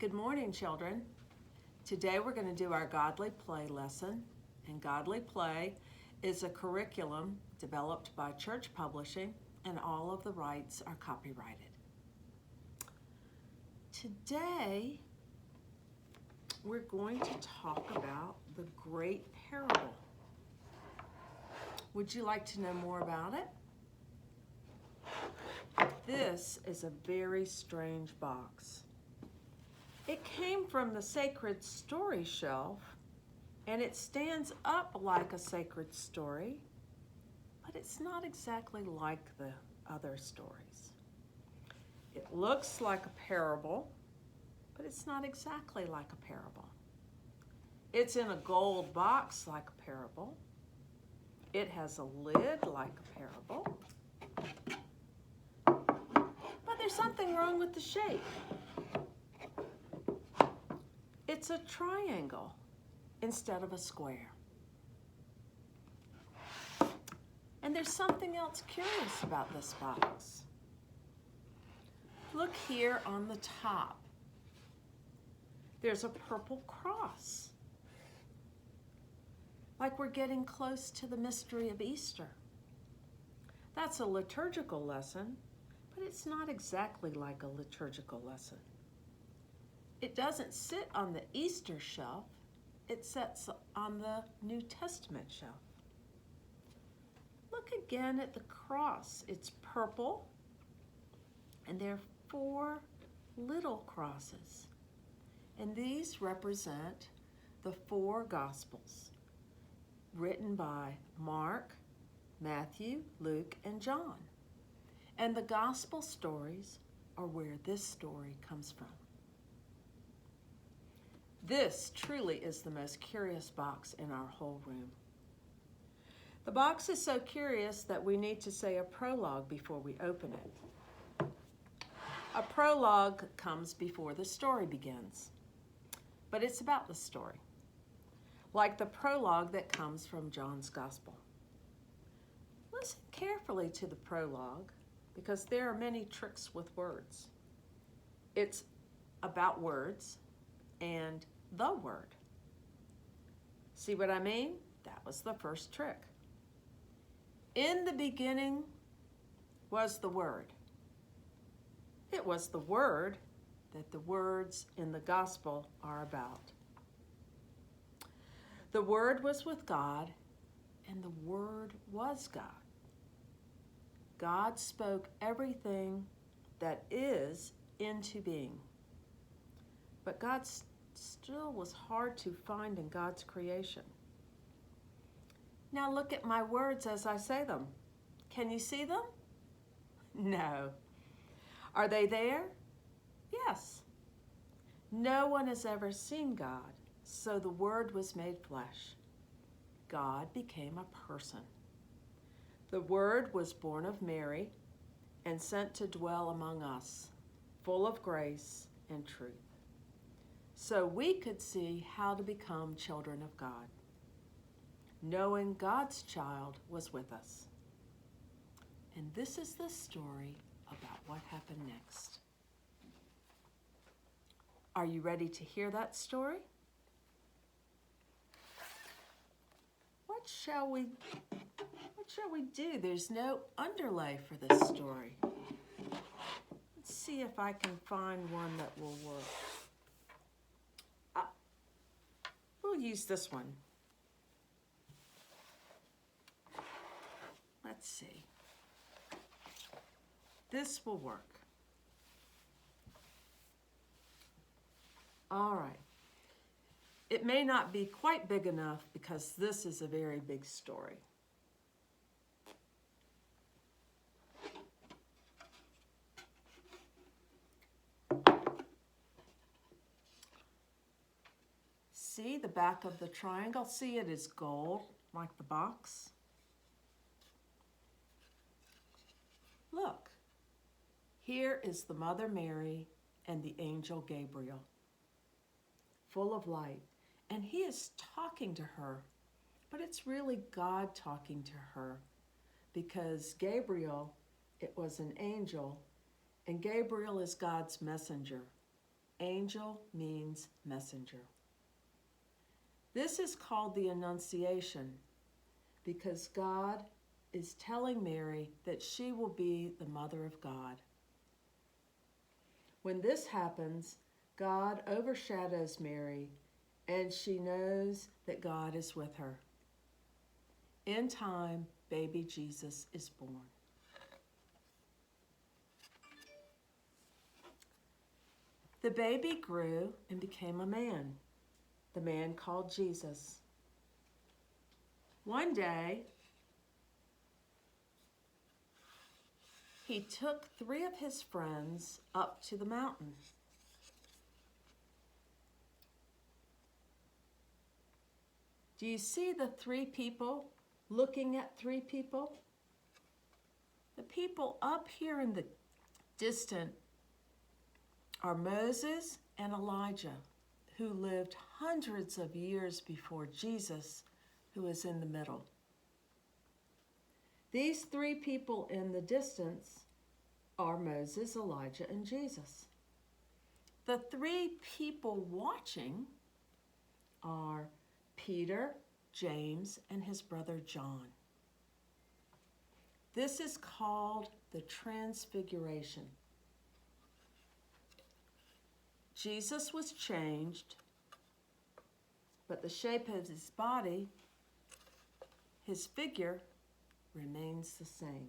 Good morning, children. Today we're going to do our Godly Play lesson, and Godly Play is a curriculum developed by Church Publishing, and all of the rights are copyrighted. Today we're going to talk about the Great Parable. Would you like to know more about it? This is a very strange box. It came from the sacred story shelf, and it stands up like a sacred story, but it's not exactly like the other stories. It looks like a parable, but it's not exactly like a parable. It's in a gold box like a parable. It has a lid like a parable. But there's something wrong with the shape. It's a triangle instead of a square. And there's something else curious about this box. Look here on the top. There's a purple cross. Like we're getting close to the mystery of Easter. That's a liturgical lesson, but it's not exactly like a liturgical lesson. It doesn't sit on the Easter shelf, it sits on the New Testament shelf. Look again at the cross. It's purple, and there are 4 little crosses. And these represent the 4 Gospels written by Mark, Matthew, Luke, and John. And the Gospel stories are where this story comes from. This truly is the most curious box in our whole room. The box is so curious that we need to say a prologue before we open it. A prologue comes before the story begins, but it's about the story, like the prologue that comes from John's Gospel. Listen carefully to the prologue because there are many tricks with words. It's about words and the word. See what I mean? That was the first trick. In the beginning was the Word. It was the Word that the words in the gospel are about. The Word was with God, and the Word was God. God spoke everything that is into being. But God still was hard to find in God's creation. Now look at my words as I say them. Can you see them? No. Are they there? Yes. No one has ever seen God, so the Word was made flesh. God became a person. The Word was born of Mary and sent to dwell among us, full of grace and truth, so we could see how to become children of God, knowing God's child was with us. And this is the story about what happened next. Are you ready to hear that story? What shall we do? There's no underlay for this story. Let's see if I can find one that will work. We'll use this one. Let's see. This will work. All right. It may not be quite big enough because this is a very big story. See the back of the triangle? See, it is gold, like the box. Look, here is the Mother Mary and the angel Gabriel, full of light. And he is talking to her, but it's really God talking to her because Gabriel, it was an angel, and Gabriel is God's messenger. Angel means messenger. This is called the Annunciation because God is telling Mary that she will be the mother of God. When this happens, God overshadows Mary, and she knows that God is with her. In time, baby Jesus is born. The baby grew and became a man, the man called Jesus. One day, he took 3 of his friends up to the mountain. Do you see the 3 people looking at 3 people? The people up here in the distant are Moses and Elijah, who lived hundreds of years before Jesus, who is in the middle. These 3 people in the distance are Moses, Elijah, and Jesus. The 3 people watching are Peter, James, and his brother John. This is called the Transfiguration. Jesus was changed, but the shape of his body, his figure, remains the same.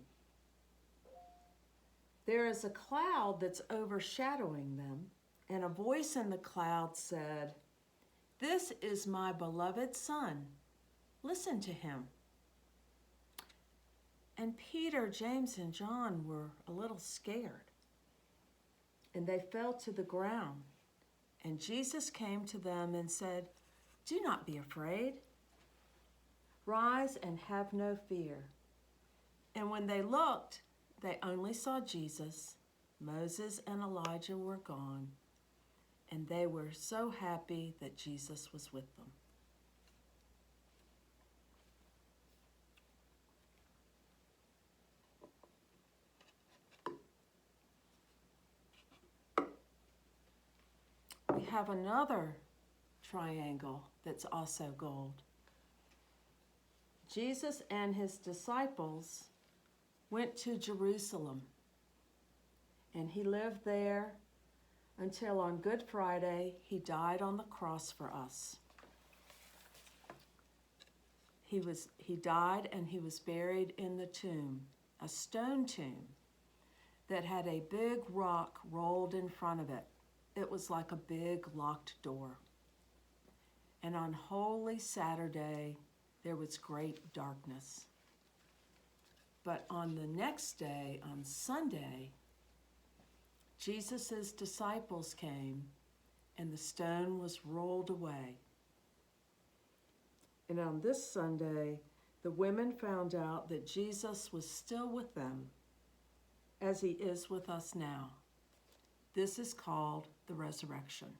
There is a cloud that's overshadowing them, and a voice in the cloud said, "This is my beloved Son. Listen to him." And Peter, James, and John were a little scared, and they fell to the ground. And Jesus came to them and said, "Do not be afraid. Rise and have no fear." And when they looked, they only saw Jesus. Moses and Elijah were gone, and they were so happy that Jesus was with them. We have another triangle that's also gold. Jesus and his disciples went to Jerusalem, and he lived there until on Good Friday he died on the cross for us. He died and he was buried in the tomb, a stone tomb that had a big rock rolled in front of it. It was like a big locked door. And on Holy Saturday, there was great darkness. But on the next day, on Sunday, Jesus' disciples came and the stone was rolled away. And on this Sunday, the women found out that Jesus was still with them, as he is with us now. This is called the resurrection.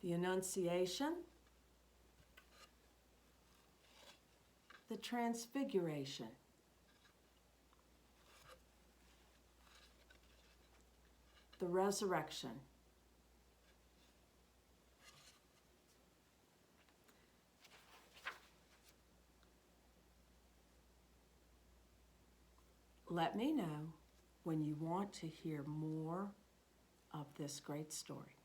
The Annunciation, the Transfiguration, the resurrection. Let me know when you want to hear more of this great story.